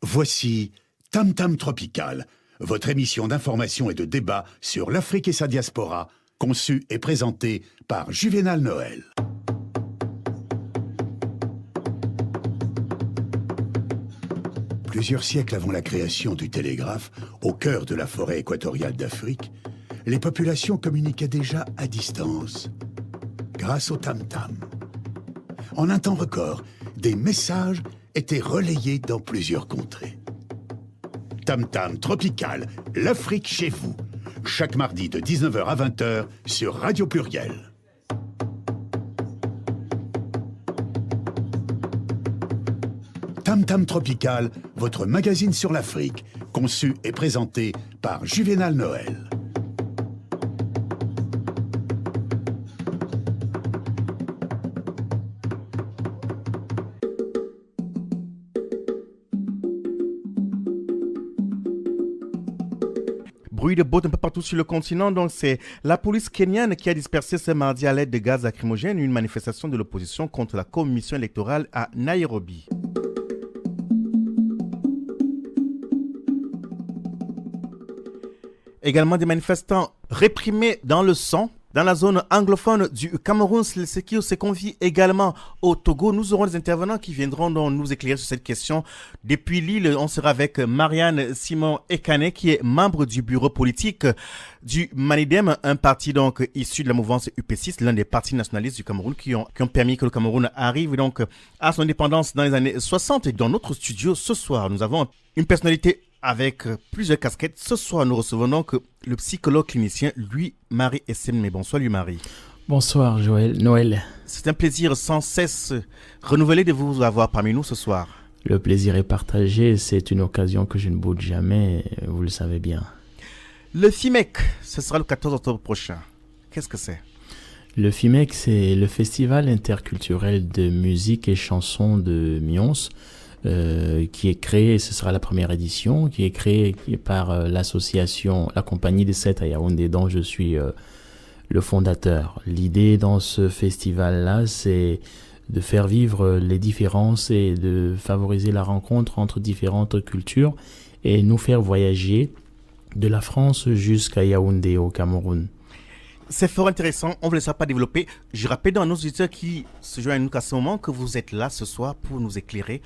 Voici Tam Tam Tropical, votre émission d'information et de débat sur l'Afrique et sa diaspora, conçue et présentée par Juvénal Noël. Plusieurs siècles avant la création du télégraphe, au cœur de la forêt équatoriale d'Afrique, les populations communiquaient déjà à distance, grâce au tam-tam. En un temps record, des messages étaient relayés dans plusieurs contrées. Tam-tam Tropical, l'Afrique chez vous, chaque mardi de 19h à 20h sur Radio Pluriel. Tam Tam Tropical, votre magazine sur l'Afrique, conçu et présenté par Juvénal Noël. Bruit de bottes un peu partout sur le continent, donc c'est la police kenyane qui a dispersé ce mardi à l'aide de gaz lacrymogènes une manifestation de l'opposition contre la commission électorale à Nairobi. Également des manifestants réprimés dans le sang. Dans la zone anglophone du Cameroun, ce qui se confie également au Togo. Nous aurons des intervenants qui viendront donc nous éclairer sur cette question. Depuis Lille, on sera avec Marianne Simon Ekane, qui est membre du bureau politique du Manidem, un parti donc issu de la mouvance UP6, l'un des partis nationalistes du Cameroun qui ont permis que le Cameroun arrive donc à son indépendance dans les années 60. Et dans notre studio ce soir, nous avons une personnalité avec plusieurs casquettes. Ce soir, nous recevons donc le psychologue clinicien Louis-Marie Essemé. Bonsoir Louis-Marie. Bonsoir Noël. C'est un plaisir sans cesse renouvelé de vous avoir parmi nous ce soir. Le plaisir est partagé, c'est une occasion que je ne boude jamais, vous le savez bien. Le FIMEC, ce sera le 14 octobre prochain. Qu'est-ce que c'est ? Le FIMEC, c'est le Festival interculturel de musique et chansons de Mions, qui est créé, ce sera la première édition, qui est créé par l'association, la Compagnie des 7 à Yaoundé, dont je suis le fondateur. L'idée dans ce festival-là, c'est de faire vivre les différences et de favoriser la rencontre entre différentes cultures et nous faire voyager de la France jusqu'à Yaoundé, au Cameroun. C'est fort intéressant, on ne vous laissera pas développer. Je rappelle dans nos auditeurs qui se joignent à nous à ce moment que vous êtes là ce soir pour nous éclairer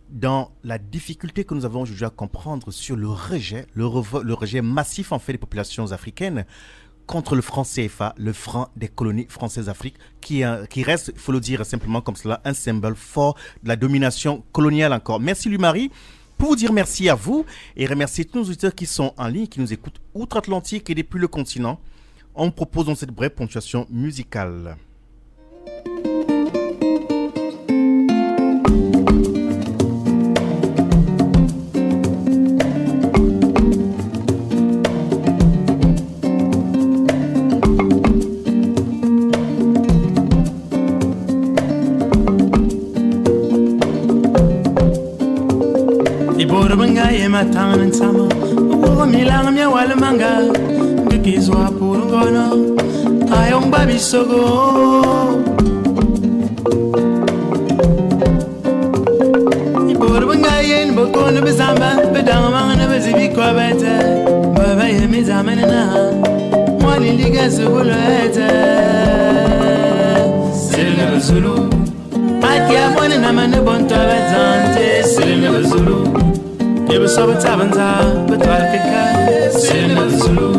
dans la difficulté que nous avons aujourd'hui à comprendre sur le rejet massif en fait des populations africaines contre le franc CFA, le franc des colonies françaises d'Afrique, qui reste, il faut le dire simplement comme cela, un symbole fort de la domination coloniale encore. Merci Louis-Marie. Pour vous dire merci à vous et remercier tous nos auditeurs qui sont en ligne, qui nous écoutent outre-Atlantique et depuis le continent, on propose donc cette brève ponctuation musicale. Matang sama wo milang mya wal manga ngizwa purungono ayong babi sogo ibor bangayen bokon bezamba bedang mangana bezibi kwa bete baba yemi zamanana mwali liga zubulete silne zulu atia mwana na mane bonto bezante silne zulu Yebo soba tabanta betwal keka Sene Zulu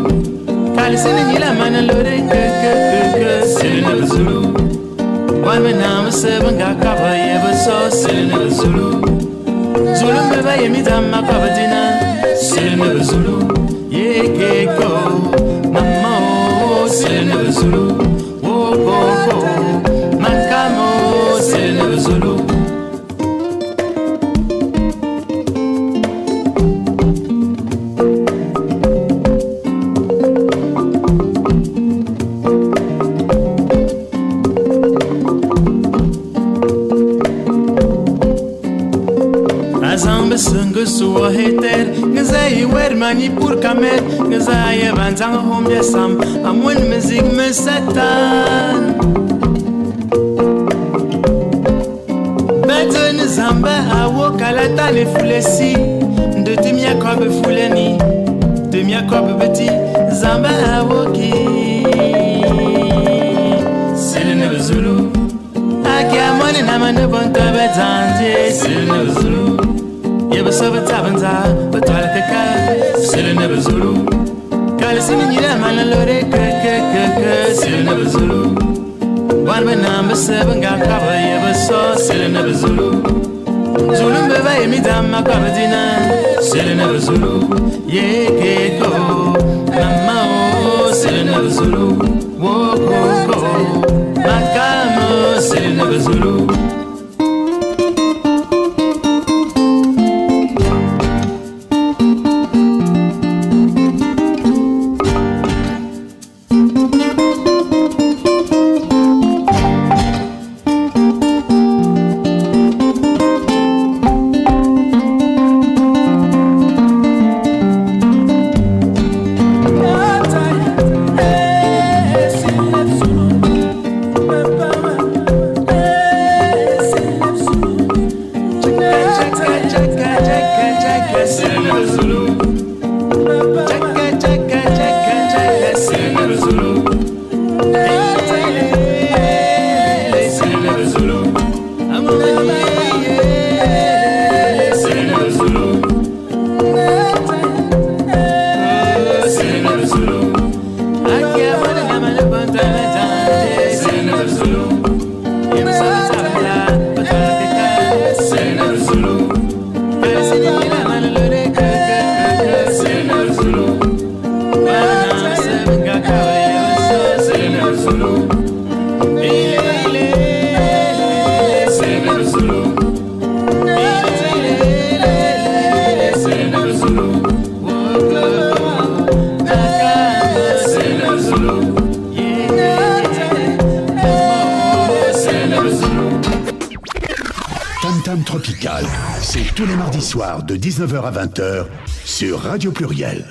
Kali sene nyila mana lore ke Sene Zulu Walme nama sebanga kaba yebo so Sene Zulu Zulu mbeba yemi dama kaba dina Sene Zulu Ye keko Mamo Sene Zulu Wo koko Mankamo Sene Zulu Suwa heter ngazai wer mani pur kamer ngazai banzang hom desam amwen music mesatan Beton zamba awo kala Atani fulesi, de temia kobe fuleni, temia kobe beti, zamba awoki. Selene Zulu, akia money na mane bonto bezanje. Selene Zulu, yeba sobe tabanza, batala kaka. Selene Zulu, kale sini nyira manalore kaka. Selene Zulu, one man number 7 got cover yeba so. Selene Zulu. Zulu mbeba emidama kabadina. Selene Zulu, ye keko, mama o. Selene Zulu, wo koko, makamo. Selene Zulu. Tropical, c'est tous les mardis soirs de 19h à 20h sur Radio Pluriel.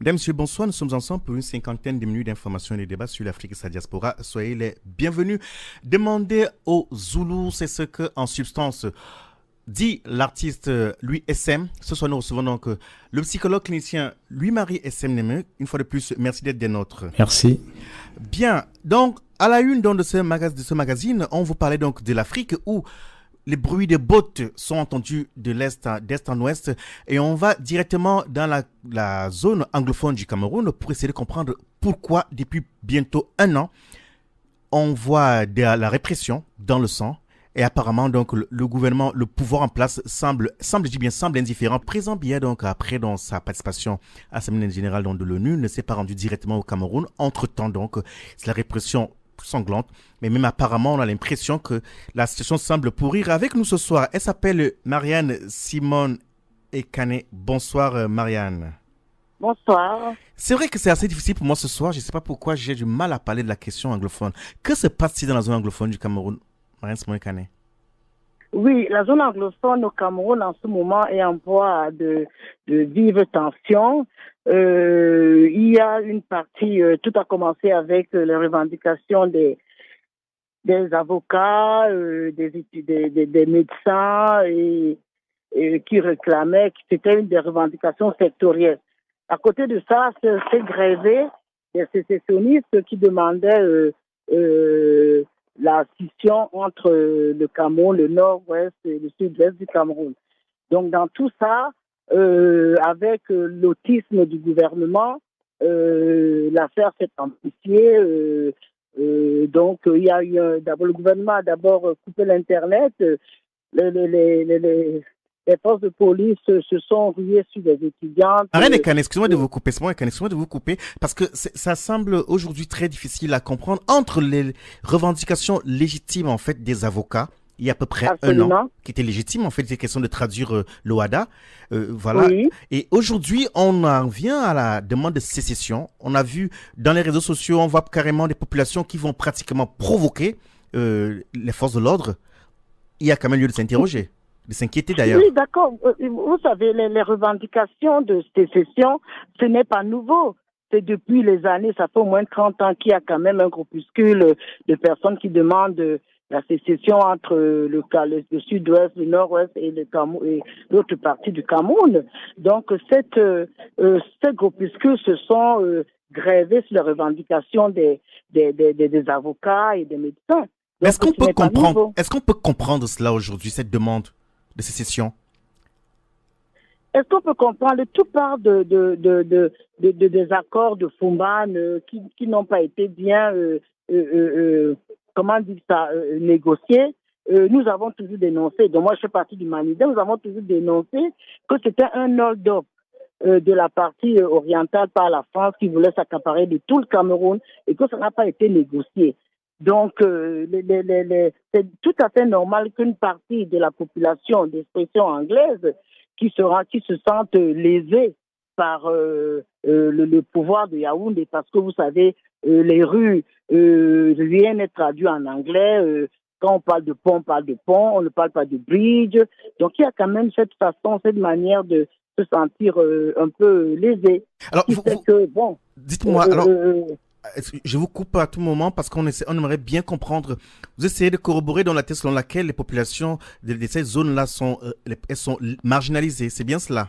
Mesdames, Messieurs, bonsoir. Nous sommes ensemble pour une cinquantaine de minutes d'informations et de débats sur l'Afrique et sa diaspora. Soyez les bienvenus. Demandez aux Zoulous, c'est ce que, en substance, dit l'artiste Louis SM. Ce soir, nous recevons donc le psychologue clinicien Louis-Marie SM Neme. Une fois de plus, merci d'être des nôtres. Merci. Bien. Donc, à la une donc, de ce magazine, on vous parlait donc de l'Afrique où les bruits de bottes sont entendus d'est en ouest et on va directement dans la zone anglophone du Cameroun pour essayer de comprendre pourquoi depuis bientôt 1 an, on voit de la répression dans le sang et apparemment donc le gouvernement, le pouvoir en place semble indifférent. Présent Biya donc après dans sa participation à l'Assemblée générale de l'ONU ne s'est pas rendu directement au Cameroun. Entre-temps donc, c'est la répression sanglante, mais même apparemment on a l'impression que la situation semble pourrir. Avec nous ce soir, elle s'appelle Marianne Simone Ekane. Bonsoir Marianne. Bonsoir. C'est vrai que c'est assez difficile pour moi ce soir, je ne sais pas pourquoi j'ai du mal à parler de la question anglophone. Que se passe-t-il dans la zone anglophone du Cameroun, Marianne Simone Ekane? Oui, la zone anglophone au Cameroun en ce moment est en proie de vives tensions. Il y a une partie, tout a commencé avec les revendications des avocats, des médecins et qui réclamaient que c'était une des revendications sectorielles. À côté de ça, c'est grévé des sécessionnistes qui demandaient la scission entre le Cameroun, le nord-ouest et le sud-ouest du Cameroun. Donc dans tout ça, avec l'autisme du gouvernement, l'affaire s'est amplifiée. Donc il y a eu d'abord le gouvernement a d'abord coupé l'internet. Les forces de police se sont ruées sur les étudiantes. Excusez-moi de vous couper, parce que ça semble aujourd'hui très difficile à comprendre entre les revendications légitimes en fait des avocats il y a à peu près Absolument. 1 an, qui était légitime. En fait, c'est question de traduire l'OHADA. Voilà. Oui. Et aujourd'hui, on en vient à la demande de sécession. On a vu dans les réseaux sociaux, on voit carrément des populations qui vont pratiquement provoquer les forces de l'ordre. Il y a quand même lieu de s'interroger, de s'inquiéter d'ailleurs. Oui, d'accord. Vous savez, les revendications de sécession, ce n'est pas nouveau. C'est depuis les années, ça fait au moins 30 ans qu'il y a quand même un groupuscule de personnes qui demandent la sécession entre le sud-ouest, le nord-ouest et l'autre partie du Cameroun. Donc, ces groupuscules se sont grevés sur les revendications des avocats et des médecins. Mais Donc, est-ce qu'on peut comprendre cela aujourd'hui, cette demande de sécession? Est-ce qu'on peut comprendre? Tout part des accords de Fumban qui n'ont pas été bien, comment dire ça, négociés. Nous avons toujours dénoncé, donc moi je fais partie du Manida, nous avons toujours dénoncé que c'était un hold-up de la partie orientale par la France qui voulait s'accaparer de tout le Cameroun et que ça n'a pas été négocié. Donc, c'est tout à fait normal qu'une partie de la population d'expression anglaise qui se sentent lésés par le pouvoir de Yaoundé, parce que vous savez, les rues, rien n'est traduit en anglais. Quand on parle de pont, on parle de pont, on ne parle pas de bridge. Donc il y a quand même cette façon, cette manière de se sentir un peu lésé. Alors, dites-moi, je vous coupe à tout moment parce on aimerait bien comprendre. Vous essayez de corroborer dans la thèse selon laquelle les populations de ces zones-là sont marginalisées. C'est bien cela?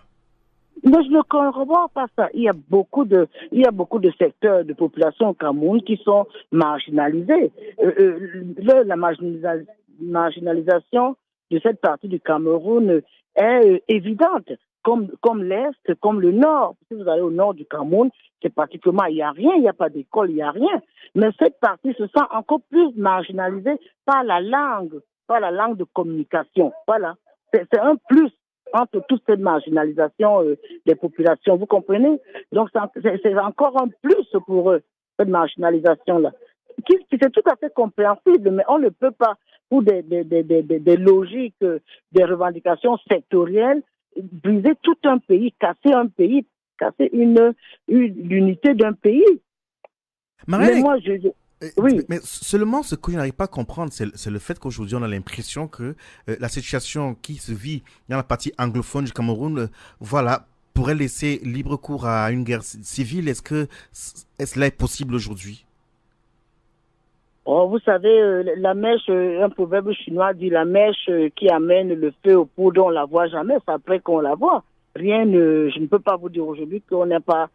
Mais je ne corrobore pas ça. Il y a beaucoup de secteurs de population au Cameroun qui sont marginalisés. La marginalisation de cette partie du Cameroun est évidente. Comme l'Est, comme le Nord. Si vous allez au nord du Cameroun, c'est pratiquement, il n'y a rien, il n'y a pas d'école, il n'y a rien. Mais cette partie se sent encore plus marginalisée par la langue de communication. Voilà. C'est un plus entre toute cette marginalisation des populations, vous comprenez? Donc c'est encore un plus pour eux, cette marginalisation-là. C'est tout à fait compréhensible, mais on ne peut pas, pour des logiques, des revendications sectorielles, briser tout un pays, casser l'unité d'un pays. Marie, mais moi, oui. Mais seulement ce que je n'arrive pas à comprendre, c'est le fait qu'aujourd'hui on a l'impression que la situation qui se vit dans la partie anglophone du Cameroun, voilà, pourrait laisser libre cours à une guerre civile. Est-ce que cela est possible aujourd'hui? Oh, vous savez, la mèche, un proverbe chinois dit la mèche qui amène le feu au poudre, on la voit jamais, c'est après qu'on la voit. Je ne peux pas vous dire aujourd'hui qu'on n'est pas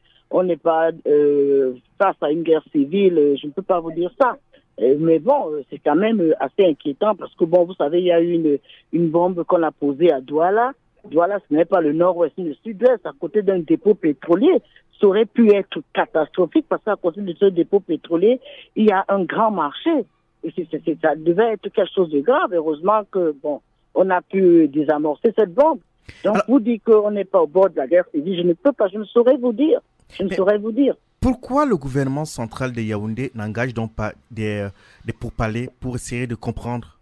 face à une guerre civile, je ne peux pas vous dire ça. Mais bon, c'est quand même assez inquiétant parce que bon, vous savez, il y a eu une bombe qu'on a posée à Douala. Douala, ce n'est pas le nord-ouest, c'est le sud-ouest, à côté d'un dépôt pétrolier. Ça aurait pu être catastrophique parce qu'à côté de ce dépôt pétrolier, il y a un grand marché. Et ça devait être quelque chose de grave. Heureusement que, bon, on a pu désamorcer cette bombe. Donc, vous dites qu'on n'est pas au bord de la guerre civile. Je ne peux pas, je ne saurais vous dire. Pourquoi le gouvernement central de Yaoundé n'engage donc pas des pourparlers pour essayer de comprendre?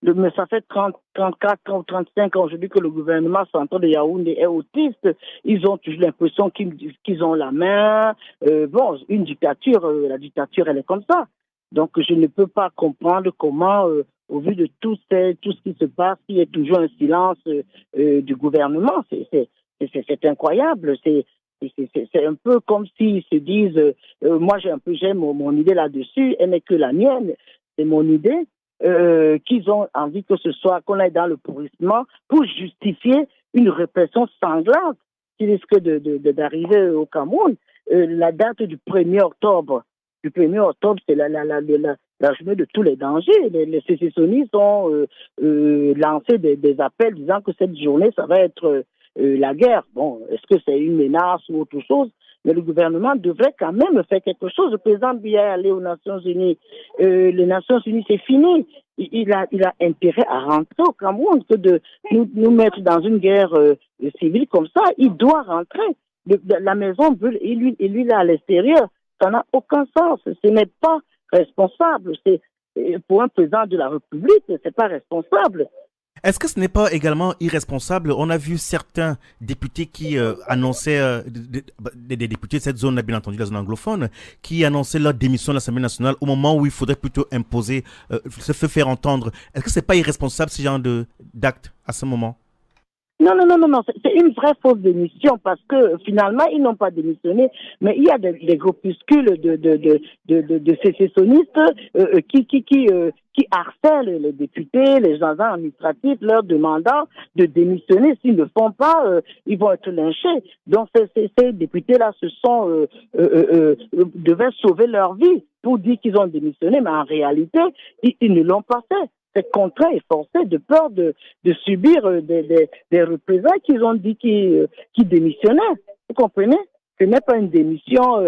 Mais ça fait 34 ou 35 ans aujourd'hui que le gouvernement central de Yaoundé est autiste. Ils ont toujours l'impression qu'ils ont la main. Bon, une dictature, la dictature, elle est comme ça. Donc, je ne peux pas comprendre comment, au vu de tout ce qui se passe, il y a toujours un silence du gouvernement. C'est incroyable. C'est un peu comme s'ils se disent, moi j'ai mon idée là-dessus, elle n'est que la mienne, c'est mon idée. Qu'ils ont envie qu'on aille dans le pourrissement pour justifier une répression sanglante qui risque d'arriver au Cameroun. La date du 1er octobre. Du 1er octobre, c'est la journée de tous les dangers. Les sécessionnistes ont lancé des appels disant que cette journée, ça va être la guerre. Bon, est-ce que c'est une menace ou autre chose? Mais le gouvernement devrait quand même faire quelque chose. Le président Biya est allé aux Nations Unies. Les Nations Unies, c'est fini. Il a intérêt à rentrer au Cameroun que de nous mettre dans une guerre civile comme ça. Il doit rentrer. La maison brûle et lui là à l'extérieur. Ça n'a aucun sens. Ce n'est pas responsable. pour un président de la République, c'est pas responsable. Est-ce que ce n'est pas également irresponsable? On a vu certains députés qui annonçaient, des députés de cette zone, bien entendu la zone anglophone, qui annonçaient leur démission de l'Assemblée nationale au moment où il faudrait plutôt imposer, se faire entendre. Est-ce que c'est pas irresponsable ce genre d'acte à ce moment? Non, c'est une vraie fausse démission parce que finalement, ils n'ont pas démissionné, mais il y a des groupuscules de sécessionnistes qui harcèlent les députés, les agents administratifs, leur demandant de démissionner. S'ils ne le font pas, ils vont être lynchés. Donc, ces députés-là devaient sauver leur vie pour dire qu'ils ont démissionné, mais en réalité, ils ne l'ont pas fait. C'est contraint et forcé de peur de subir des représailles qu'ils ont dit qu'ils démissionnaient. Vous comprenez? Ce n'est pas une démission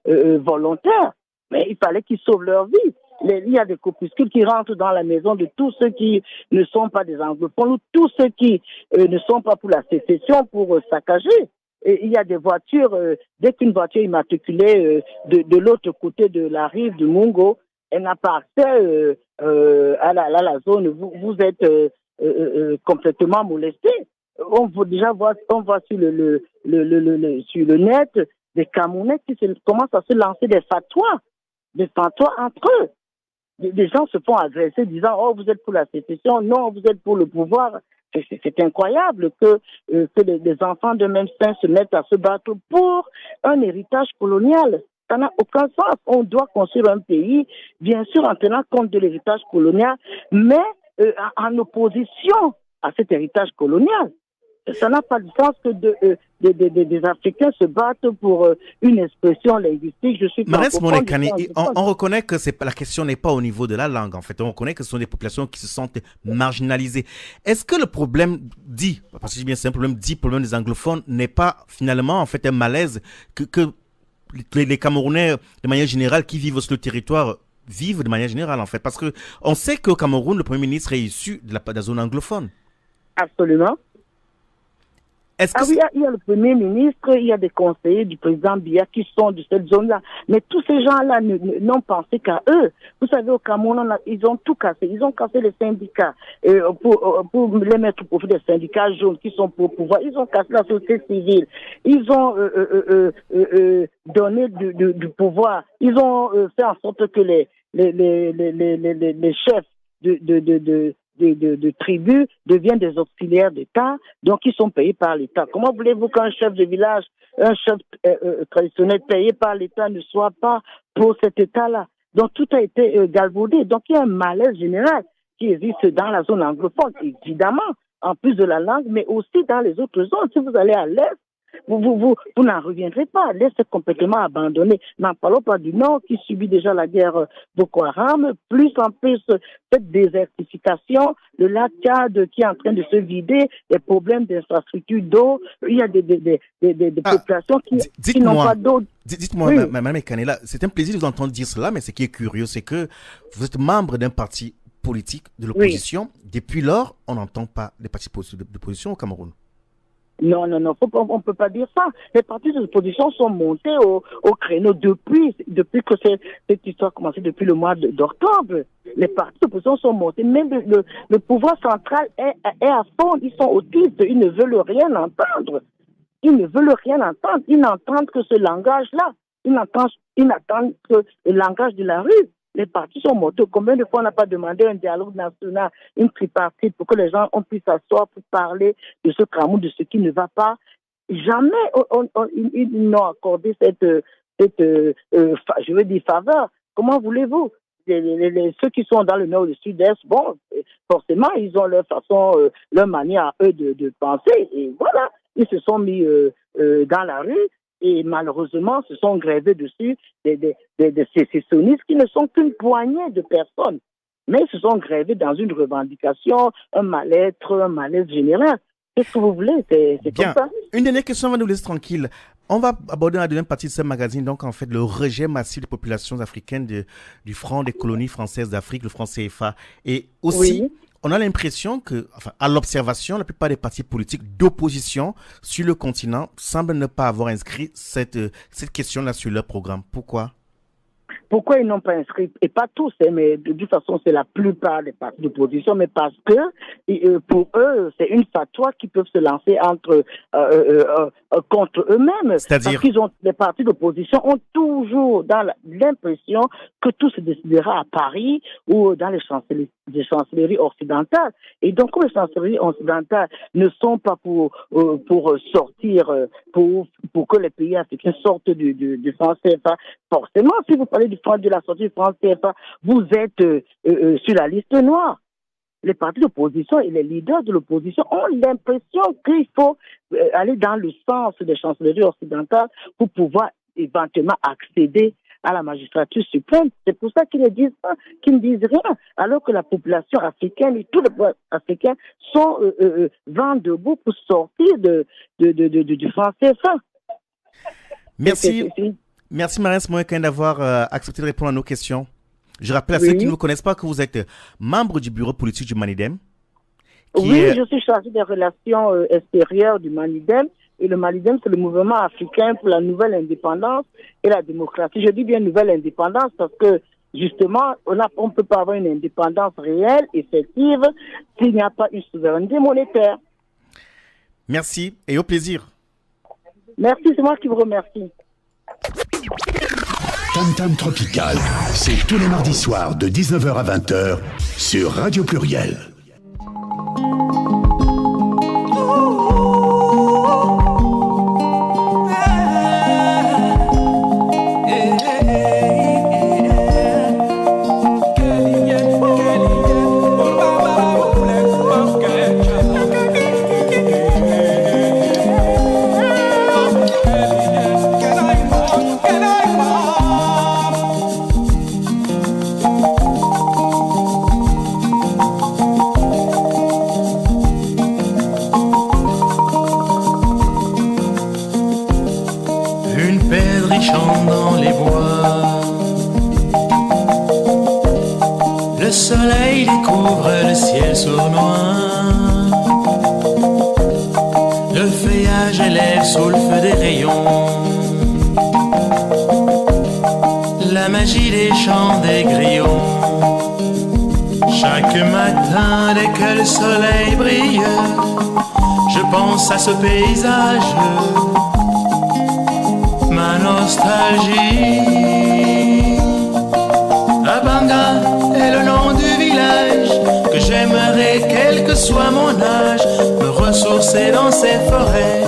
volontaire, mais il fallait qu'ils sauvent leur vie. Il y a des corpuscules qui rentrent dans la maison de tous ceux qui ne sont pas des anglophones ou tous ceux qui ne sont pas pour la sécession pour saccager. Et il y a des voitures, dès qu'une voiture immatriculée de l'autre côté de la rive du Mungo, elle n'a pas accès à la zone. Vous êtes complètement molesté. On voit sur le net des Camerounais qui commencent à se lancer des fatwas entre eux. Des gens se font agresser disant oh vous êtes pour la sécession, non vous êtes pour le pouvoir. C'est incroyable que les enfants de même sein se mettent à se battre pour un héritage colonial. Ça n'a aucun sens. On doit construire un pays, bien sûr, en tenant compte de l'héritage colonial, mais en opposition à cet héritage colonial. Ça n'a pas de sens que des Africains se battent pour une expression linguistique. Je suis Marès Monekani, on reconnaît que la question n'est pas au niveau de la langue, en fait. On reconnaît que ce sont des populations qui se sentent marginalisées. Est-ce que le problème parce que c'est bien c'est un problème des anglophones, n'est pas finalement, en fait, un malaise que les Camerounais, de manière générale, qui vivent sur le territoire, vivent de manière générale, en fait. Parce que on sait qu'au Cameroun, le Premier ministre est issu de la zone anglophone. Absolument. Oui, il y a le Premier ministre, il y a des conseillers du président Biya qui sont de cette zone-là. Mais tous ces gens-là n'ont pensé qu'à eux. Vous savez, au Cameroun, ils ont tout cassé. Ils ont cassé les syndicats pour les mettre au profit des syndicats jaunes qui sont pour pouvoir. Ils ont cassé la société civile. Ils ont donné du pouvoir. Ils ont fait en sorte que les chefs de tribus deviennent des auxiliaires d'État, donc ils sont payés par l'État. Comment voulez-vous qu'un chef de village, un chef traditionnel payé par l'État ne soit pas pour cet État-là? Donc tout a été galvaudé. Donc il y a un malaise général qui existe dans la zone anglophone, évidemment, en plus de la langue, mais aussi dans les autres zones. Si vous allez à l'Est, vous n'en reviendrez pas. L'Est est complètement abandonné. N'en parlons pas du Nord qui subit déjà la guerre Boko Haram, plus en plus cette désertification, le lac Tchad qui est en train de se vider, les problèmes d'infrastructure d'eau, il y a des populations qui n'ont pas d'eau. Dites-moi, oui. Mme Kanela, c'est un plaisir de vous entendre dire cela, mais ce qui est curieux, c'est que vous êtes membre d'un parti politique de l'opposition. Oui. Depuis lors, on n'entend pas les partis politiques de l'opposition au Cameroun. Non, on peut pas dire ça. Les partis de l'opposition sont montés au créneau depuis que cette histoire a commencé depuis le mois d'octobre. Les partis de l'opposition sont montés. Même le pouvoir central est à fond. Ils sont autistes. Ils ne veulent rien entendre. Ils n'entendent que ce langage-là. Ils n'entendent que le langage de la rue. Les partis sont montés. Combien de fois on n'a pas demandé un dialogue national, une tripartite pour que les gens puissent s'asseoir pour parler de ce Cameroun, de ce qui ne va pas? Jamais ils n'ont accordé cette faveur. Comment voulez-vous? Ceux qui sont dans le nord et le sud-est, bon, forcément, ils ont leur façon, leur manière à eux de penser. Et voilà, ils se sont mis dans la rue. Et malheureusement, se sont grevés dessus des sécessionnistes qui ne sont qu'une poignée de personnes. Mais ils se sont grevés dans une revendication, un malaise général. Qu'est-ce que vous voulez? C'est comme ça. Une dernière question, on va nous laisser tranquille. On va aborder la deuxième partie de ce magazine, donc en fait le rejet massif des populations africaines du franc des colonies françaises d'Afrique, le franc CFA. Et aussi, on a l'impression que, à l'observation, la plupart des partis politiques d'opposition sur le continent semblent ne pas avoir inscrit cette question-là sur leur programme. Pourquoi? Pourquoi ils n'ont pas inscrit, et pas tous, mais de toute façon, c'est la plupart des partis d'opposition, mais parce que pour eux, c'est une fatwa qui peuvent se lancer contre eux-mêmes. C'est-à-dire? Parce qu'ils ont, les partis d'opposition ont toujours l'impression que tout se décidera à Paris ou dans les chancelleries occidentales. Et donc, comme les chancelleries occidentales ne sont pas pour sortir, pour que les pays africains sortent du franc CFA, forcément, si vous parlez de la sortie du franc CFA, vous êtes sur la liste noire. Les partis d'opposition et les leaders de l'opposition ont l'impression qu'il faut aller dans le sens des chancelleries occidentales pour pouvoir éventuellement accéder à la magistrature suprême. C'est pour ça qu'ils ne disent pas, qu'ils ne disent rien, alors que la population africaine et tous les peuples africains sont vent debout pour sortir du franc CFA. Merci. Merci Marius Moïkin d'avoir accepté de répondre à nos questions. Je rappelle à ceux qui ne vous connaissent pas que vous êtes membre du bureau politique du Manidem. Je suis chargé des relations extérieures du Manidem. Et le Manidem, c'est le mouvement africain pour la nouvelle indépendance et la démocratie. Je dis bien nouvelle indépendance parce que, justement, on ne peut pas avoir une indépendance réelle, effective, s'il n'y a pas une souveraineté monétaire. Merci et au plaisir. Merci, c'est moi qui vous remercie. Tam Tam Tropical, c'est tous les mardis soirs de 19h à 20h sur Radio Pluriel. Dans les bois, le soleil découvre le ciel sournois, le feuillage élève sous le feu des rayons, la magie des chants des grillons. Chaque matin dès que le soleil brille, je pense à ce paysage, ma nostalgie. Abanga est le nom du village que j'aimerais, quel que soit mon âge, me ressourcer dans ces forêts.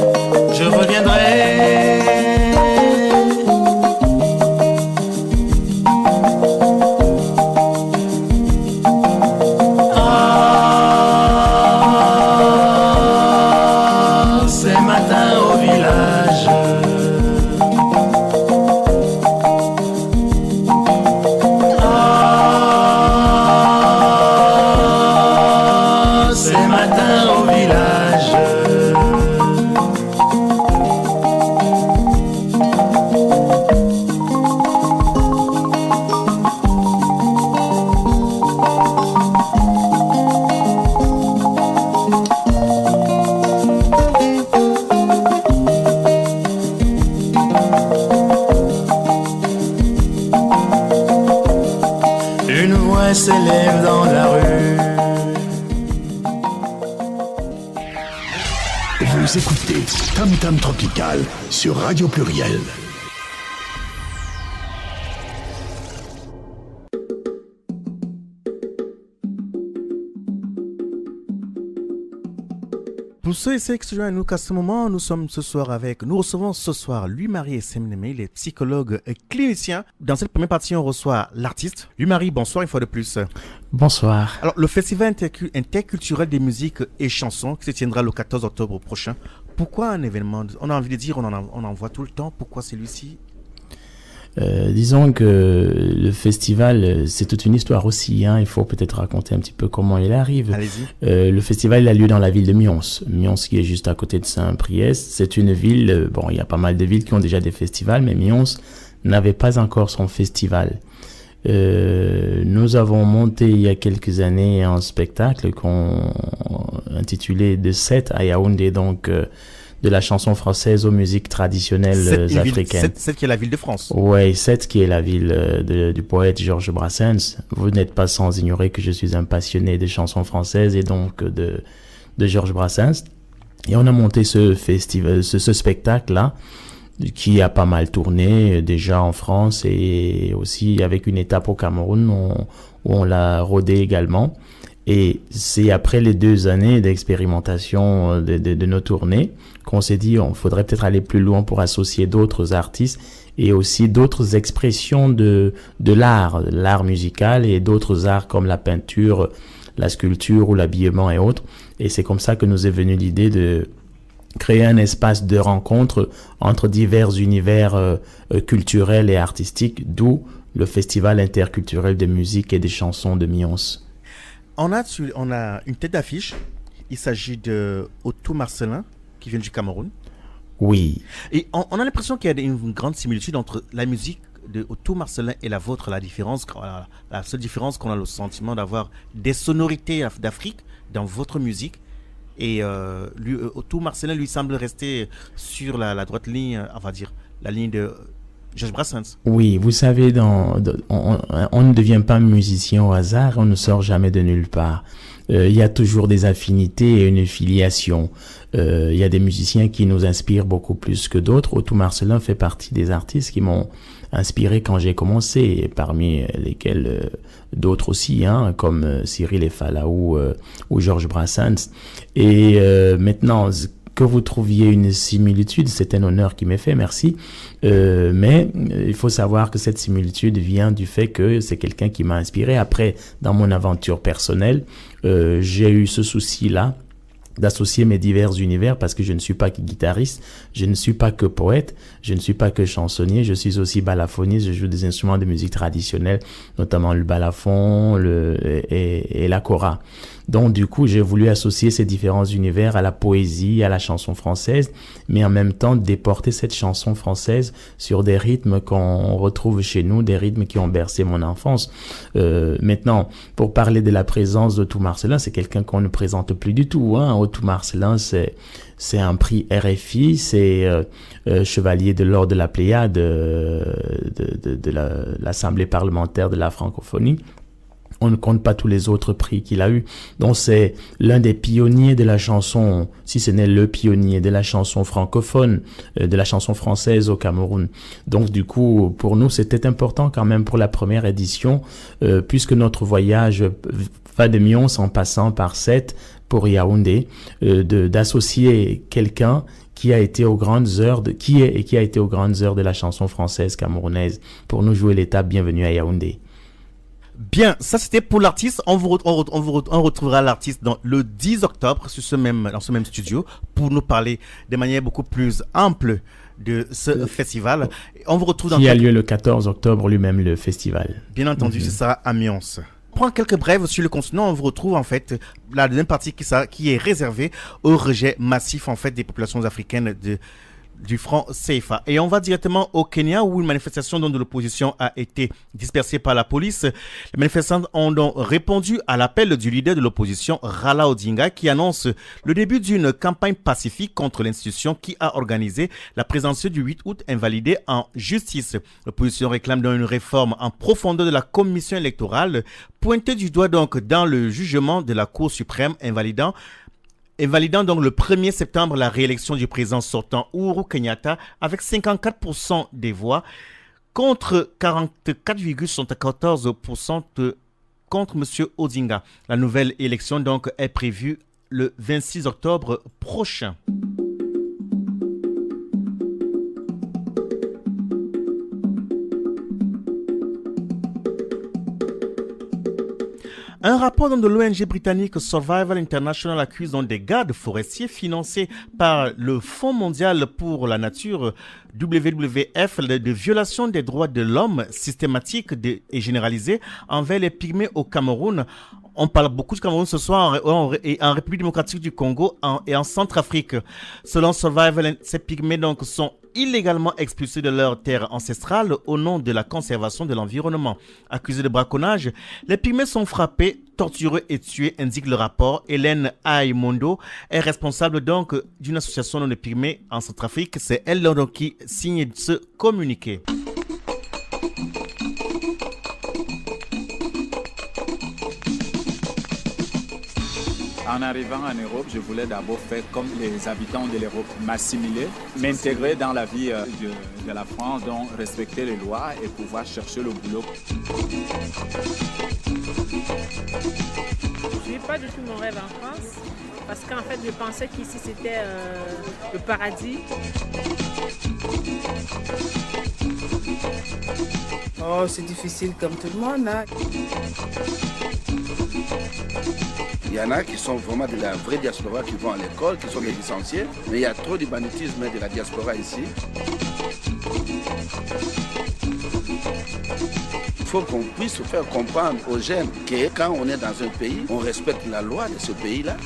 Je reviendrai. Ces matins au village, s'élève dans la rue. Vous écoutez Tam Tam Tropical sur Radio Pluriel. Pour ceux et celles qui se joignent à nous qu'à ce moment, nous recevons ce soir Louis-Marie Essemneme, il est psychologue et clinicien. Dans cette première partie, on reçoit l'artiste. Louis-Marie, bonsoir une fois de plus. Bonsoir. Alors, le Festival interculturel des musiques et chansons qui se tiendra le 14 octobre prochain. Pourquoi un événement? On a envie de dire, on en voit tout le temps. Pourquoi celui-ci? Disons que le festival, c'est toute une histoire aussi. Il faut peut-être raconter un petit peu comment il arrive. Allez-y. Le festival il a lieu dans la ville de Mions. Mions qui est juste à côté de Saint-Priest. C'est une ville, il y a pas mal de villes qui ont déjà des festivals, mais Mions n'avait pas encore son festival. Nous avons monté il y a quelques années un spectacle qu'on intitulé De 7 à Yaoundé, donc de la chanson française aux musiques traditionnelles africaines. Cette qui est la ville de France. Oui, Sète qui est la ville du poète Georges Brassens. Vous n'êtes pas sans ignorer que je suis un passionné des chansons françaises et donc de Georges Brassens. Et on a monté ce festival, ce spectacle-là, qui a pas mal tourné déjà en France et aussi avec une étape au Cameroun où on l'a rodé également. Et c'est après les 2 années d'expérimentation de nos tournées qu'on s'est dit on faudrait peut-être aller plus loin pour associer d'autres artistes et aussi d'autres expressions de l'art musical et d'autres arts comme la peinture, la sculpture ou l'habillement et autres. Et c'est comme ça que nous est venue l'idée de créer un espace de rencontre entre divers univers culturels et artistiques, d'où le Festival interculturel de musique et des chansons de Mions. On a une tête d'affiche. Il s'agit de Otto Marcellin, qui vient du Cameroun. Oui. Et on a l'impression qu'il y a une grande similitude entre la musique de Otto Marcellin et la vôtre. La seule différence qu'on a le sentiment d'avoir des sonorités d'Afrique dans votre musique. Et Otto Marcellin, lui, semble rester sur la droite ligne, on va dire, la ligne de Georges Brassens. Oui, vous savez, on ne devient pas musicien au hasard, on ne sort jamais de nulle part. Il y a toujours des affinités et une filiation. Il y a des musiciens qui nous inspirent beaucoup plus que d'autres. Otto Marcellin fait partie des artistes qui m'ont inspiré quand j'ai commencé, et parmi lesquels d'autres aussi, comme Cyril Efalaou ou Georges Brassens. Et maintenant, que vous trouviez une similitude, c'est un honneur qui m'est fait, merci. Mais il faut savoir que cette similitude vient du fait que c'est quelqu'un qui m'a inspiré. Après, dans mon aventure personnelle, j'ai eu ce souci-là d'associer mes divers univers parce que je ne suis pas que guitariste, je ne suis pas que poète, je ne suis pas que chansonnier, je suis aussi balafoniste, je joue des instruments de musique traditionnelle, notamment le balafon et la kora. Donc du coup, j'ai voulu associer ces différents univers à la poésie, à la chanson française, mais en même temps déporter cette chanson française sur des rythmes qu'on retrouve chez nous, des rythmes qui ont bercé mon enfance. Maintenant, pour parler de la présence d'Otto Marcellin, c'est quelqu'un qu'on ne présente plus du tout. Otto Marcellin, c'est un prix RFI, c'est chevalier de l'ordre de la Pléiade de l'Assemblée parlementaire de la francophonie. On ne compte pas tous les autres prix qu'il a eu. Donc c'est l'un des pionniers de la chanson, si ce n'est le pionnier de la chanson francophone, de la chanson française au Cameroun. Donc du coup, pour nous, c'était important quand même pour la première édition, puisque notre voyage va de Mions en passant par Sète pour Yaoundé, d'associer quelqu'un qui a été aux grandes heures qui a été aux grandes heures de la chanson française camerounaise pour nous jouer l'étape Bienvenue à Yaoundé. Bien, ça c'était pour l'artiste. On retrouvera l'artiste le 10 octobre dans ce même studio pour nous parler de manière beaucoup plus ample de ce festival. On vous retrouve qui a lieu le 14 octobre lui-même, le festival. Bien entendu, ce sera à Mions. On prend quelques brèves sur le continent. On vous retrouve en fait la deuxième partie qui est réservée au rejet massif en fait des populations africaines du franc CFA. Et on va directement au Kenya où une manifestation de l'opposition a été dispersée par la police. Les manifestants ont donc répondu à l'appel du leader de l'opposition, Raila Odinga, qui annonce le début d'une campagne pacifique contre l'institution qui a organisé la présidentielle du 8 août invalidée en justice. L'opposition réclame donc une réforme en profondeur de la commission électorale, pointée du doigt donc dans le jugement de la Cour suprême invalidant donc le 1er septembre la réélection du président sortant Uhuru Kenyatta avec 54% des voix contre 44,74% contre M. Odinga. La nouvelle élection donc est prévue le 26 octobre prochain. Un rapport de l'ONG britannique Survival International accuse donc des gardes forestiers financés par le Fonds mondial pour la nature WWF de violation des droits de l'homme systématique et généralisée envers les pygmées au Cameroun. On parle beaucoup du Cameroun ce soir et en République démocratique du Congo et en Centrafrique. Selon Survival, ces pygmées donc sont illégalement expulsés de leur terre ancestrale au nom de la conservation de l'environnement. Accusés de braconnage, les Pygmées sont frappés, torturés et tués, indique le rapport. Hélène Aïmondo est responsable donc d'une association de Pygmées en Centrafrique. C'est elle donc qui signe ce communiqué. En arrivant en Europe, je voulais d'abord faire comme les habitants de l'Europe, m'assimiler, m'intégrer dans la vie de la France, donc respecter les lois et pouvoir chercher le boulot. Je n'ai pas du tout mon rêve en France, parce qu'en fait, je pensais qu'ici, c'était le paradis. Oh, c'est difficile comme tout le monde, hein. Il y en a qui sont vraiment de la vraie diaspora, qui vont à l'école, qui sont des licenciés, mais il y a trop de banditisme de la diaspora ici. Il faut qu'on puisse faire comprendre aux jeunes que quand on est dans un pays, on respecte la loi de ce pays-là.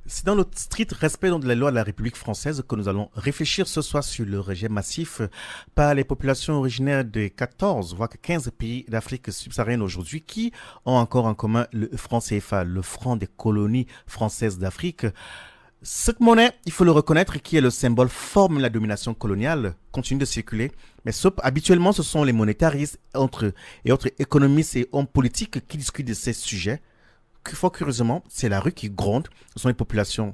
C'est dans le strict respect de la loi de la République française que nous allons réfléchir ce soir sur le rejet massif par les populations originaires de 14, voire 15 pays d'Afrique subsaharienne aujourd'hui qui ont encore en commun le franc CFA, le franc des colonies françaises d'Afrique. Cette monnaie, il faut le reconnaître, qui est le symbole fort de la domination coloniale, continue de circuler. Mais habituellement, ce sont les monétaristes et autres économistes et hommes politiques qui discutent de ces sujets. Fort curieusement, c'est la rue qui gronde. Ce sont les populations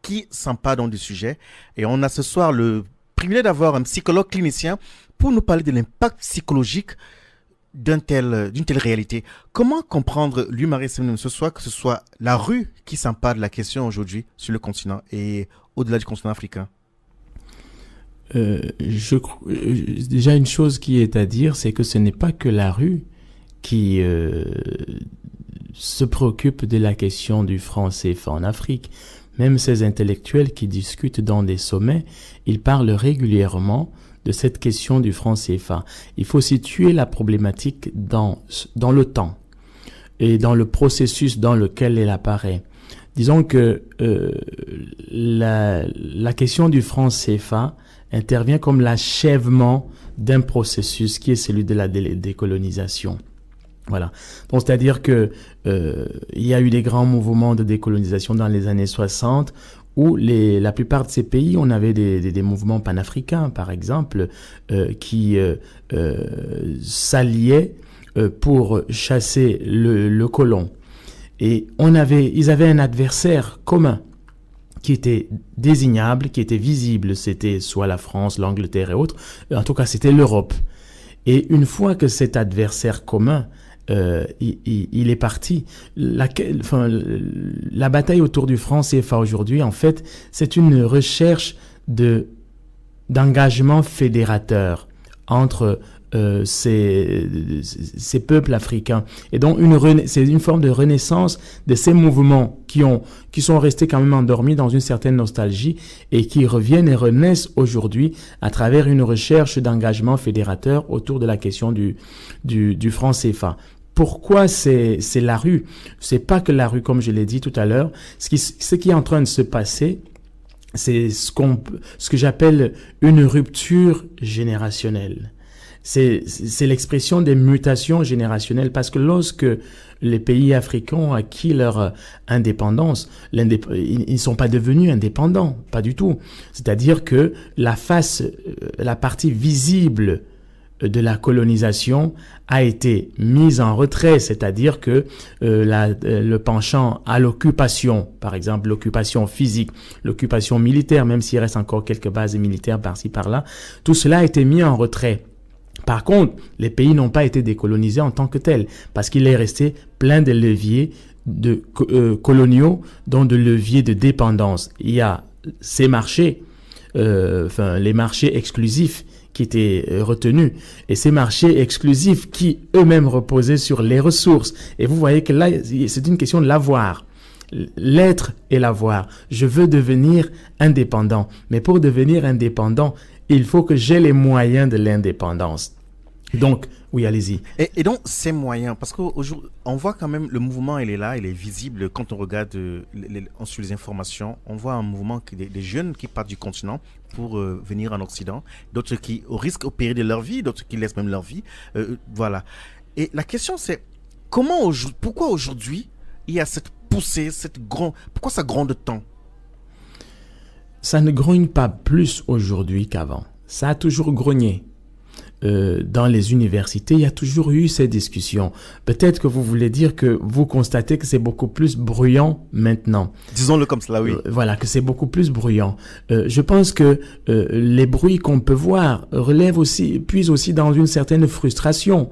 qui s'emparent donc du sujet. Et on a ce soir le privilège d'avoir un psychologue clinicien pour nous parler de l'impact psychologique d'une telle réalité. Comment comprendre, lui, Marie, ce soir, que ce soit la rue qui s'empare de la question aujourd'hui sur le continent et au-delà du continent africain? Déjà, une chose qui est à dire, c'est que ce n'est pas que la rue qui se préoccupe de la question du franc CFA en Afrique. Même ces intellectuels qui discutent dans des sommets, ils parlent régulièrement de cette question du franc CFA. Il faut situer la problématique dans le temps et dans le processus dans lequel elle apparaît. Disons que la question du franc CFA intervient comme l'achèvement d'un processus qui est celui de la décolonisation. Voilà. Donc, c'est-à-dire que il y a eu des grands mouvements de décolonisation dans les années 60 où la plupart de ces pays, on avait des mouvements panafricains, par exemple, qui s'alliaient pour chasser le colon. Et ils avaient un adversaire commun qui était désignable, qui était visible. C'était soit la France, l'Angleterre et autres. En tout cas, c'était l'Europe. Et une fois que cet adversaire commun il est parti. La bataille autour du franc CFA aujourd'hui, en fait, c'est une recherche d'engagement fédérateur entre ces peuples africains. Et donc, c'est une forme de renaissance de ces mouvements qui sont restés quand même endormis dans une certaine nostalgie et qui reviennent et renaissent aujourd'hui à travers une recherche d'engagement fédérateur autour de la question du franc CFA. Pourquoi c'est la rue? C'est pas que la rue, comme je l'ai dit tout à l'heure. Ce qui est en train de se passer, c'est ce que j'appelle une rupture générationnelle. C'est l'expression des mutations générationnelles, parce que lorsque les pays africains ont acquis leur indépendance, ils ne sont pas devenus indépendants, pas du tout. C'est-à-dire que la partie visible de la colonisation a été mise en retrait, c'est-à-dire que le penchant à l'occupation, par exemple l'occupation physique, l'occupation militaire, même s'il reste encore quelques bases militaires par-ci par-là, tout cela a été mis en retrait. Par contre, les pays n'ont pas été décolonisés en tant que tels, parce qu'il est resté plein de leviers coloniaux, dont de leviers de dépendance. Il y a ces marchés, les marchés exclusifs qui étaient retenus, et ces marchés exclusifs qui eux-mêmes reposaient sur les ressources. Et vous voyez que là, c'est une question de l'avoir. L'être et l'avoir. Je veux devenir indépendant, mais pour devenir indépendant, il faut que j'ai les moyens de l'indépendance. Donc, Oui, allez-y. Et donc, ces moyens, parce qu'on voit quand même, le mouvement, il est là, il est visible. Quand on regarde sur les informations, on voit un mouvement des jeunes qui partent du continent pour venir en Occident, d'autres qui risquent au péril de leur vie, d'autres qui laissent même leur vie. Voilà. Et la question, c'est pourquoi aujourd'hui, il y a cette poussée, pourquoi ça gronde tant? Ça ne grogne pas plus aujourd'hui qu'avant. Ça a toujours grogné. Dans les universités, il y a toujours eu ces discussions. Peut-être que vous voulez dire que vous constatez que c'est beaucoup plus bruyant maintenant. Disons-le comme cela, oui. Voilà, que c'est beaucoup plus bruyant. Je pense que les bruits qu'on peut voir puisent aussi dans une certaine frustration.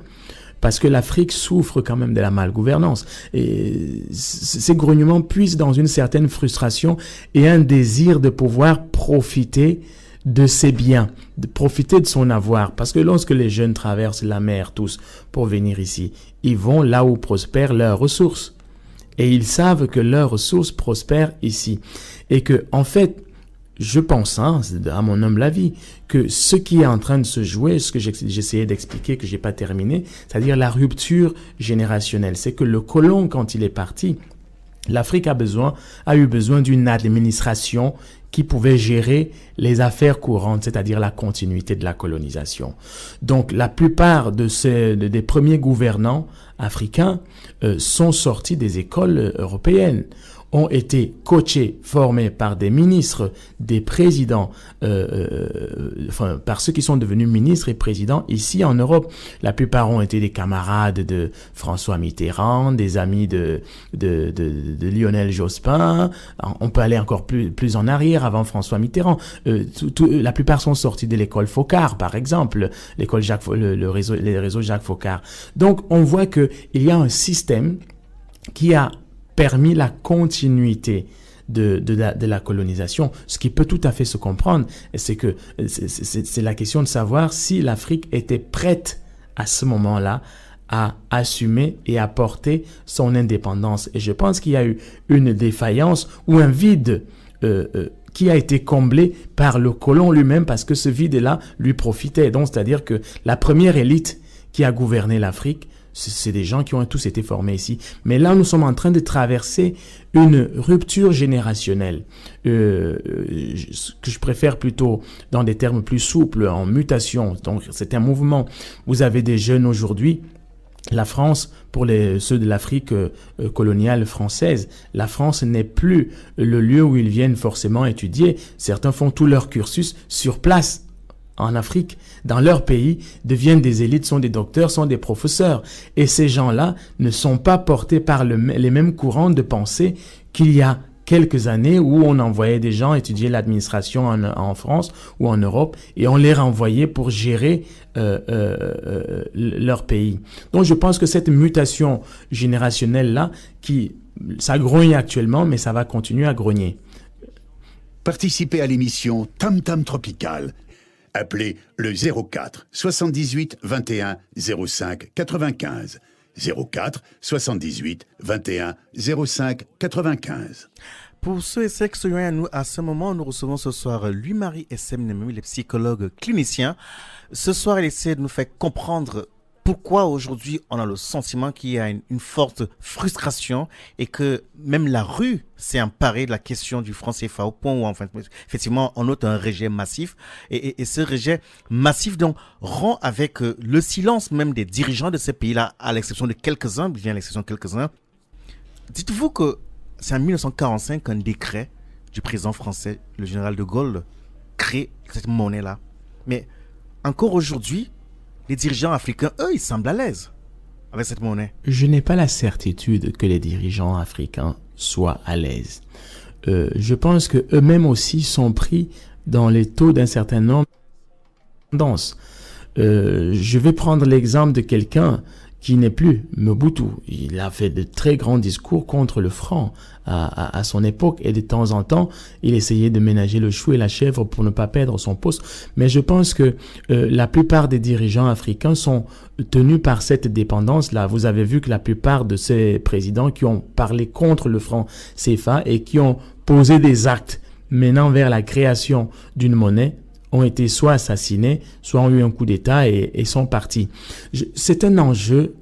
Parce que l'Afrique souffre quand même de la malgouvernance. Et ces grognements puisent dans une certaine frustration et un désir de pouvoir profiter de ses biens, de profiter de son avoir. Parce que lorsque les jeunes traversent la mer tous pour venir ici, ils vont là où prospèrent leurs ressources. Et ils savent que leurs ressources prospèrent ici. Et que, en fait, je pense, à mon humble avis, que ce qui est en train de se jouer, ce que j'essayais d'expliquer, que j'ai pas terminé, c'est-à-dire la rupture générationnelle. C'est que le colon, quand il est parti, l'Afrique a eu besoin d'une administration qui pouvait gérer les affaires courantes, c'est-à-dire la continuité de la colonisation. Donc, la plupart des premiers gouvernants africains sont sortis des écoles européennes, ont été coachés, formés par des ministres, des présidents, par ceux qui sont devenus ministres et présidents ici en Europe. La plupart ont été des camarades de François Mitterrand, des amis de Lionel Jospin. On peut aller encore plus en arrière, avant François Mitterrand. La plupart sont sortis de l'école Focard, par exemple, l'école les réseaux Jacques Focard. Donc, on voit que il y a un système qui a permis la continuité de la colonisation, ce qui peut tout à fait se comprendre. C'est que c'est la question de savoir si l'Afrique était prête à ce moment-là à assumer et à porter son indépendance. Et je pense qu'il y a eu une défaillance ou un vide qui a été comblé par le colon lui-même, parce que ce vide-là lui profitait. Donc, c'est-à-dire que la première élite qui a gouverné l'Afrique, c'est des gens qui ont tous été formés ici. Mais là, nous sommes en train de traverser une rupture générationnelle, que je préfère plutôt dans des termes plus souples, en mutation. Donc, c'est un mouvement. Vous avez des jeunes aujourd'hui. La France, pour ceux de l'Afrique coloniale française, la France n'est plus le lieu où ils viennent forcément étudier. Certains font tout leur cursus sur place. En Afrique, dans leur pays, deviennent des élites, sont des docteurs, sont des professeurs. Et ces gens-là ne sont pas portés par les mêmes courants de pensée qu'il y a quelques années où on envoyait des gens étudier l'administration en France ou en Europe et on les renvoyait pour gérer leur pays. Donc je pense que cette mutation générationnelle-là, ça grogne actuellement, mais ça va continuer à grogner. Participez à l'émission Tam Tam Tropical. Appelez le 04 78 21 05 95. 04 78 21 05 95. Pour ceux et celles qui sont à nous, à ce moment, nous recevons ce soir Louis-Marie S.M. Nememi, le psychologue clinicien. Ce soir, il essaie de nous faire comprendre pourquoi aujourd'hui on a le sentiment qu'il y a une forte frustration et que même la rue s'est emparée de la question du franc CFA au point où enfin, effectivement on note un rejet massif et ce rejet massif donc rend avec le silence même des dirigeants de ces pays-là, à l'exception de quelques-uns, bien l'exception de quelques-uns. Dites-vous que c'est en 1945 qu'un décret du président français, le général de Gaulle, crée cette monnaie-là. Mais encore aujourd'hui, les dirigeants africains, eux, ils semblent à l'aise avec cette monnaie. Je n'ai pas la certitude que les dirigeants africains soient à l'aise. Je pense qu'eux-mêmes aussi sont pris dans les taux d'un certain nombre de tendances. Je vais prendre l'exemple de quelqu'un qui n'est plus Mobutu. Il a fait de très grands discours contre le franc à son époque et de temps en temps, il essayait de ménager le chou et la chèvre pour ne pas perdre son poste. Mais je pense que la plupart des dirigeants africains sont tenus par cette dépendance-là. Vous avez vu que la plupart de ces présidents qui ont parlé contre le franc CFA et qui ont posé des actes menant vers la création d'une monnaie ont été soit assassinés, soit ont eu un coup d'État et sont partis. C'est un enjeu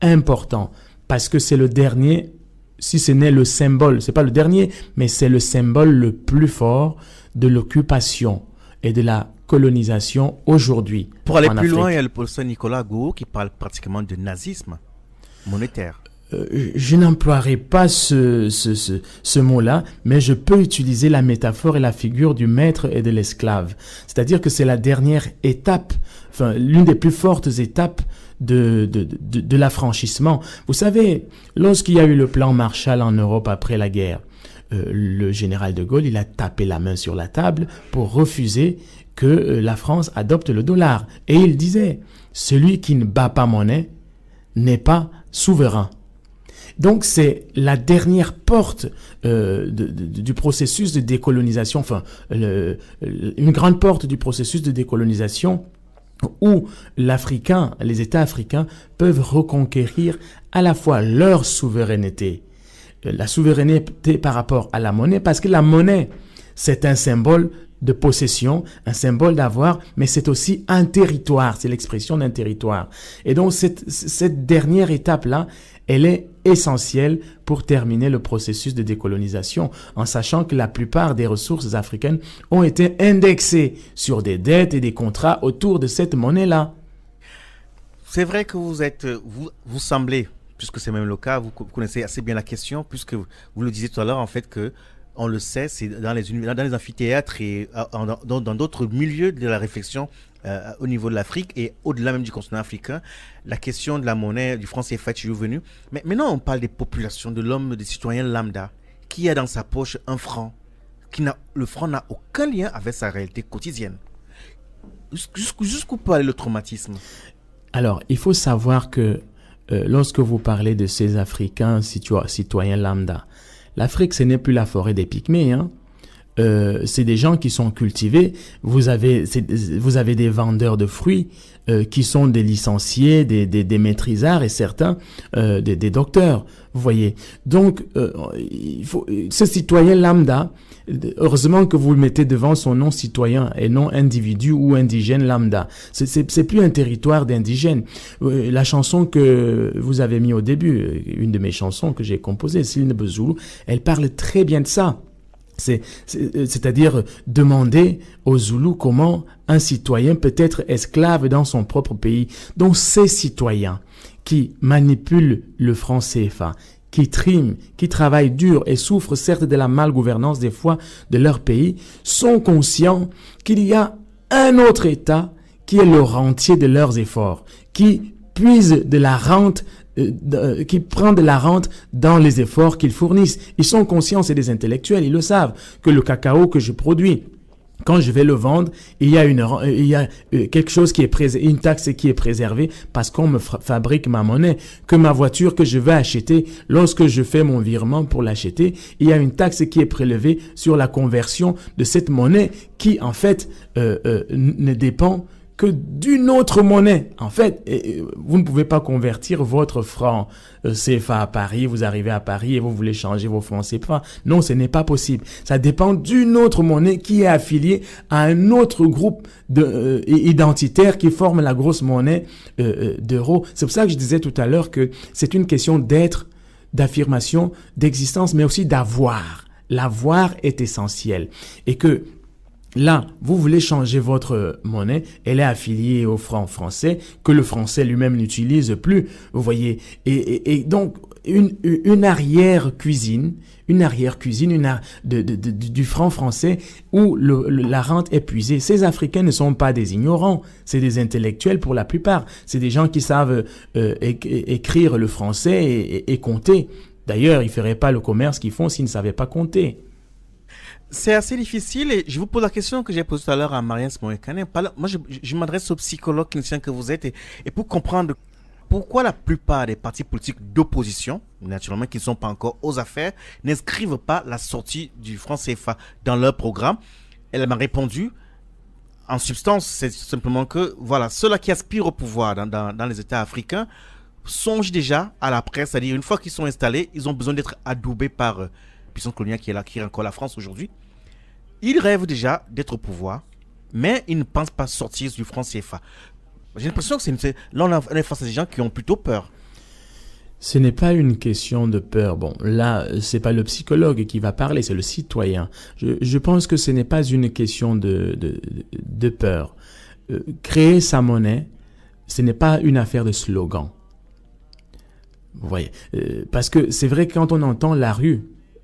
important parce que c'est le dernier, si ce n'est le symbole, c'est pas le dernier, mais c'est le symbole le plus fort de l'occupation et de la colonisation aujourd'hui. Pour aller en plus Afrique. loin, il y a le professeur Nicolas Gou qui parle pratiquement de nazisme monétaire. Je n'emploierai pas ce mot-là, mais je peux utiliser la métaphore et la figure du maître et de l'esclave. C'est-à-dire que c'est la dernière étape, enfin, l'une des plus fortes étapes de l'affranchissement. Vous savez, lorsqu'il y a eu le plan Marshall en Europe après la guerre, le général de Gaulle, il a tapé la main sur la table pour refuser que la France adopte le dollar. Et il disait, celui qui ne bat pas monnaie n'est pas souverain. Donc c'est la dernière porte du processus de décolonisation, enfin une grande porte du processus de décolonisation où les États africains peuvent reconquérir à la fois leur souveraineté, la souveraineté par rapport à la monnaie, parce que la monnaie, c'est un symbole de possession, un symbole d'avoir, mais c'est aussi un territoire, c'est l'expression d'un territoire. Et donc cette dernière étape-là, elle est essentielle pour terminer le processus de décolonisation, en sachant que la plupart des ressources africaines ont été indexées sur des dettes et des contrats autour de cette monnaie-là. C'est vrai que vous semblez, puisque c'est même le cas, vous connaissez assez bien la question, puisque vous le disiez tout à l'heure, en fait, que on le sait, c'est dans les amphithéâtres et dans d'autres milieux de la réflexion au niveau de l'Afrique et au-delà même du continent africain, la question de la monnaie, du franc CFA est toujours venue. Mais maintenant, on parle des populations, de l'homme, des citoyens lambda, qui a dans sa poche un franc. Le franc n'a aucun lien avec sa réalité quotidienne. Jusqu'où peut aller le traumatisme? Alors, il faut savoir que lorsque vous parlez de ces Africains citoyens lambda, l'Afrique, ce n'est plus la forêt des Pygmées, hein. C'est des gens qui sont cultivés. Vous avez des vendeurs de fruits qui sont des licenciés, des maîtrisards et certains des docteurs. Vous voyez. Donc, ce citoyen lambda, heureusement que vous le mettez devant son nom citoyen et non individu ou indigène lambda. C'est plus un territoire d'indigènes. La chanson que vous avez mis au début, une de mes chansons que j'ai composée, Siline Bezoulou, elle parle très bien de ça. C'est-à-dire demander aux Zoulous comment un citoyen peut être esclave dans son propre pays. Donc ces citoyens qui manipulent le franc CFA, qui triment, qui travaillent dur et souffrent certes de la malgouvernance des fois de leur pays, sont conscients qu'il y a un autre État qui est le rentier de leurs efforts, qui puise de la rente qui prend de la rente dans les efforts qu'ils fournissent. Ils sont conscients, c'est des intellectuels, ils le savent, que le cacao que je produis, quand je vais le vendre, il y a quelque chose qui est une taxe qui est préservée parce qu'on me fabrique ma monnaie, que ma voiture que je vais acheter, lorsque je fais mon virement pour l'acheter, il y a une taxe qui est prélevée sur la conversion de cette monnaie qui, en fait, ne dépend que d'une autre monnaie. En fait, vous ne pouvez pas convertir votre franc CFA à Paris, vous arrivez à Paris et vous voulez changer vos francs CFA. Non, ce n'est pas possible. Ça dépend d'une autre monnaie qui est affiliée à un autre groupe identitaire qui forme la grosse monnaie d'euros. C'est pour ça que je disais tout à l'heure que c'est une question d'être, d'affirmation, d'existence, mais aussi d'avoir. L'avoir est essentiel. Et que là, vous voulez changer votre monnaie, elle est affiliée au franc français, que le français lui-même n'utilise plus, vous voyez. Et donc, une arrière-cuisine du franc français où la rente est puisée. Ces Africains ne sont pas des ignorants, c'est des intellectuels pour la plupart. C'est des gens qui savent écrire le français et compter. D'ailleurs, ils ne feraient pas le commerce qu'ils font s'ils ne savaient pas compter. C'est assez difficile et je vous pose la question que j'ai posée tout à l'heure à Marianne Smoekane. Moi, je m'adresse au psychologue clinicien que vous êtes et pour comprendre pourquoi la plupart des partis politiques d'opposition, naturellement qui ne sont pas encore aux affaires, n'inscrivent pas la sortie du franc CFA dans leur programme. Elle m'a répondu, en substance, c'est simplement que voilà, ceux-là qui aspirent au pouvoir dans les États africains songent déjà à la presse, c'est-à-dire une fois qu'ils sont installés, ils ont besoin d'être adoubés par puissance coloniale qui est là, qui est encore la France aujourd'hui. Ils rêvent déjà d'être au pouvoir mais ils ne pensent pas sortir du franc CFA. J'ai l'impression que là, on est face à des gens qui ont plutôt peur. Ce n'est pas une question de peur. Bon, là, c'est pas le psychologue qui va parler, c'est le citoyen. Je pense que ce n'est pas une question de peur. Créer sa monnaie, ce n'est pas une affaire de slogan. Vous voyez, parce que c'est vrai que quand on entend la rue,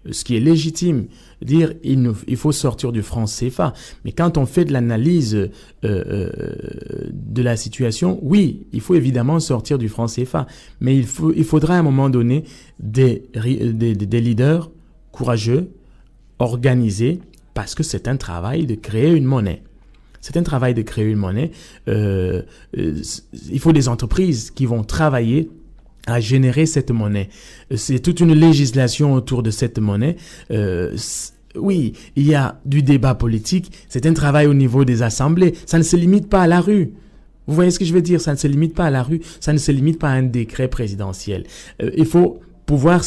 ce qui est légitime, dire il faut sortir du franc CFA. Mais quand on fait de l'analyse de la situation, oui, il faut évidemment sortir du franc CFA. Mais il faudra à un moment donné des leaders courageux, organisés, parce que c'est un travail de créer une monnaie. C'est un travail de créer une monnaie. Il faut des entreprises qui vont travailler à générer cette monnaie. C'est toute une législation autour de cette monnaie. Oui, il y a du débat politique. C'est un travail au niveau des assemblées. Ça ne se limite pas à la rue. Vous voyez ce que je veux dire? Ça ne se limite pas à la rue. Ça ne se limite pas à un décret présidentiel. Il faut pouvoir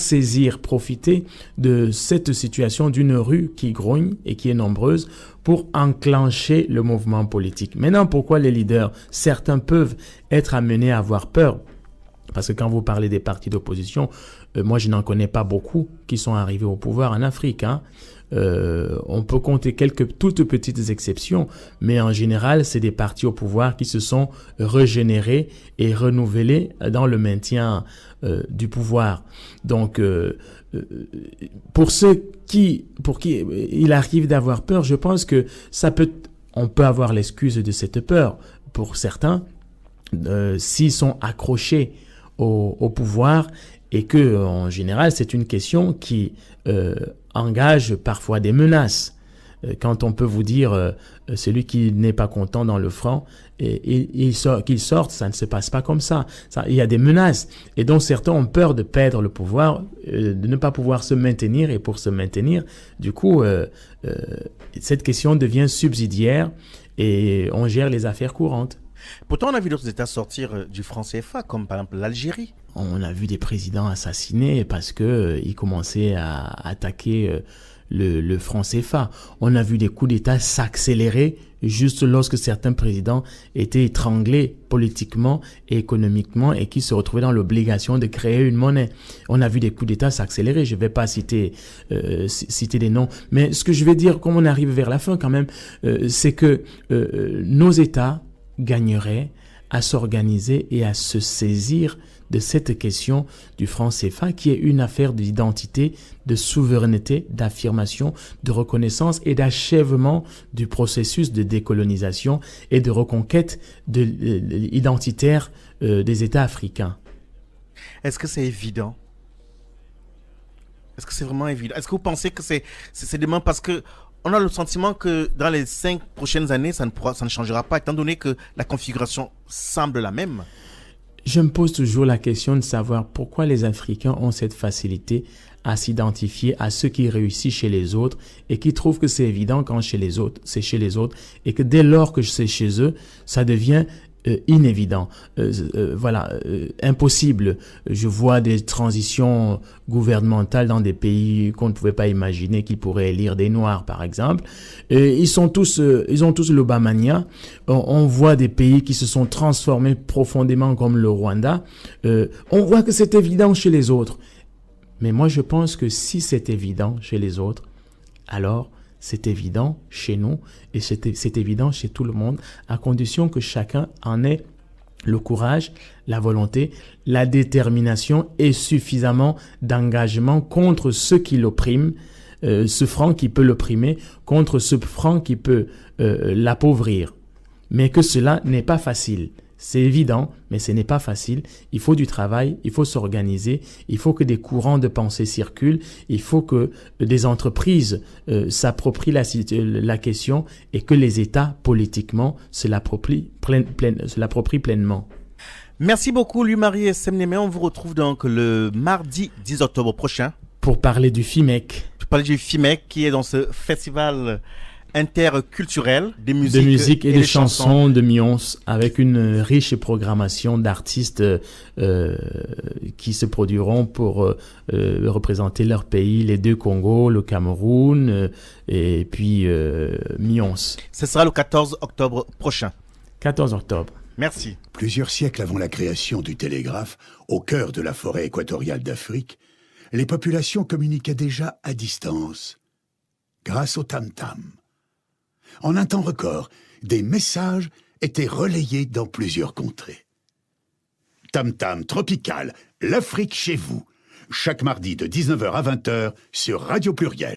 profiter de cette situation d'une rue qui grogne et qui est nombreuse pour enclencher le mouvement politique. Maintenant, pourquoi les leaders, certains peuvent être amenés à avoir peur? Parce que quand vous parlez des partis d'opposition, moi je n'en connais pas beaucoup qui sont arrivés au pouvoir en Afrique. On peut compter quelques toutes petites exceptions, mais en général, c'est des partis au pouvoir qui se sont régénérés et renouvelés dans le maintien du pouvoir. Donc, pour qui il arrive d'avoir peur, je pense que on peut avoir l'excuse de cette peur. Pour certains, s'ils sont accrochés au pouvoir et que en général c'est une question qui engage parfois des menaces. Quand on peut vous dire celui qui n'est pas content dans le franc qu'il sorte, ça ne se passe pas comme ça. Il y a des menaces et donc certains ont peur de perdre le pouvoir, de ne pas pouvoir se maintenir, et pour se maintenir, du coup cette question devient subsidiaire et on gère les affaires courantes. Pourtant, on a vu d'autres États sortir du franc CFA, comme par exemple l'Algérie. On a vu des présidents assassinés parce que ils commençaient à attaquer le franc CFA. On a vu des coups d'État s'accélérer juste lorsque certains présidents étaient étranglés politiquement et économiquement et qui se retrouvaient dans l'obligation de créer une monnaie. On a vu des coups d'État s'accélérer. Je ne vais pas citer des noms, mais ce que je vais dire, comme on arrive vers la fin quand même, c'est que nos États gagneraient à s'organiser et à se saisir de cette question du franc CFA qui est une affaire d'identité, de souveraineté, d'affirmation, de reconnaissance et d'achèvement du processus de décolonisation et de reconquête identitaire des États africains. Est-ce que c'est évident? Est-ce que c'est vraiment évident? Est-ce que vous pensez que c'est demain? Parce que on a le sentiment que dans les 5 prochaines années, ça ne changera pas, étant donné que la configuration semble la même. Je me pose toujours la question de savoir pourquoi les Africains ont cette facilité à s'identifier à ceux qui réussissent chez les autres et qui trouvent que c'est évident quand c'est chez les autres et que dès lors que c'est chez eux, ça devient inévident. Impossible. Je vois des transitions gouvernementales dans des pays qu'on ne pouvait pas imaginer qu'ils pourraient élire des Noirs, par exemple. Ils ont tous l'Obamania. On voit des pays qui se sont transformés profondément comme le Rwanda. On voit que c'est évident chez les autres. Mais moi, je pense que si c'est évident chez les autres, alors c'est évident chez nous et c'est évident chez tout le monde, à condition que chacun en ait le courage, la volonté, la détermination et suffisamment d'engagement contre ceux qui l'oppriment, ce franc qui peut l'opprimer, contre ce franc qui peut l'appauvrir. Mais que cela n'est pas facile. C'est évident, mais ce n'est pas facile. Il faut du travail, il faut s'organiser, il faut que des courants de pensée circulent, il faut que des entreprises s'approprient la question et que les États, politiquement, se l'approprient pleinement. Merci beaucoup, Louis-Marie Semnémé. On vous retrouve donc le mardi 10 octobre prochain. Pour parler du FIMEC. Pour parler du FIMEC qui est dans ce festival interculturel de musique et de chansons de Mions, avec une riche programmation d'artistes qui se produiront pour représenter leur pays, les deux Congos, le Cameroun et puis Mions. Ce sera le 14 octobre prochain. 14 octobre. Merci. Plusieurs siècles avant la création du télégraphe, au cœur de la forêt équatoriale d'Afrique, les populations communiquaient déjà à distance, grâce au tam-tam. En un temps record, des messages étaient relayés dans plusieurs contrées. Tam-tam tropical, l'Afrique chez vous, chaque mardi de 19h à 20h sur Radio Pluriel.